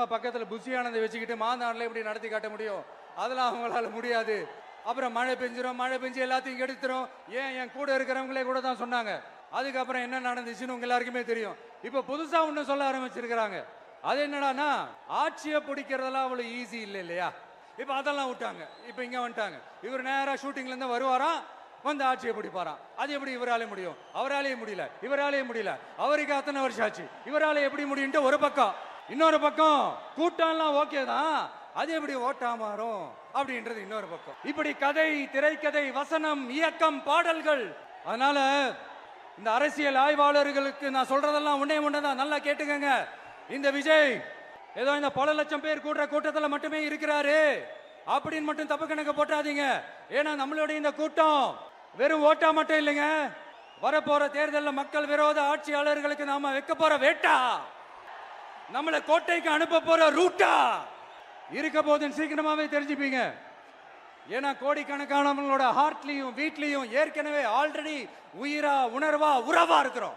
சும்மா பக்கத்தில் புஷியானதை வச்சுக்கிட்டு மாநாட்டில் எப்படி நடத்தி காட்ட முடியும்? அதெல்லாம் அவங்களால முடியாது. அப்புறம் மழை பெஞ்சிரும், மழை பெஞ்சு எல்லாத்தையும் கெடுத்துரும். ஏன் என் கூட இருக்கிறவங்களே கூட தான் சொன்னாங்க. அதுக்கப்புறம் என்ன நடந்துச்சுன்னு உங்க எல்லாருக்குமே தெரியும். இப்ப புதுசா ஒண்ணு சொல்ல ஆரம்பிச்சிருக்கிறாங்க. அது என்னடானா, ஆட்சியை பிடிக்கிறதெல்லாம் அவ்வளவு ஈஸி இல்லை இல்லையா? இப்ப அதெல்லாம் விட்டாங்க. இப்ப இங்க வந்துட்டாங்க. இவர் நேரா ஷூட்டிங்ல இருந்து வருவாராம், வந்து ஆட்சியை பிடிப்பாராம். அது எப்படி இவராலே முடியும்? அவராலேயே முடியல, இவராலேயே முடியல. அவருக்கு அத்தனை வருஷம் ஆச்சு, இவராலே எப்படி முடியும்ட்டு ஒரு பக்கம். இன்னொரு பக்கம் கூட்டம்லாம் ஓகே தான், அது எப்படி ஓட்டா மாறும் அப்படின்றது இன்னொரு பக்கம். இப்படி கதை, திரைக்கதை, வசனம், இயக்கம், பாடல்கள். அதனால இந்த அரசியல் ஆய்வாளர்களுக்கு நான் சொல்றதெல்லாம் ஒன்னேதான், நல்லா கேட்டுக்கங்க. இந்த விஜய் ஏதோ இந்த பல லட்சம் பேர் கூடுற கூட்டத்துல மட்டுமே இருக்கிறாரு அப்படின்னு மட்டும் தப்பு கணக்கு போட்டாதீங்க. ஏன்னா நம்மளுடைய இந்த கூட்டம் வெறும் ஓட்டா மட்டும் இல்லைங்க, வரப்போற தேர்தலில் மக்கள் விரோத ஆட்சியாளர்களுக்கு நாம வைக்க போற வேட்டா, நம்மளை கோட்டைக்கு அனுப்ப போற ரூட்டா இருக்க போதுன்னு சீக்கிரமாவே தெரிஞ்சுப்பீங்க. ஏன்னா கோடிக்கணக்கானவங்களோட ஹார்ட்லயும் வீட்லயும் ஏற்கனவே ஆல்ரெடி உயிரா, உணர்வா, உறவா இருக்கிறோம்.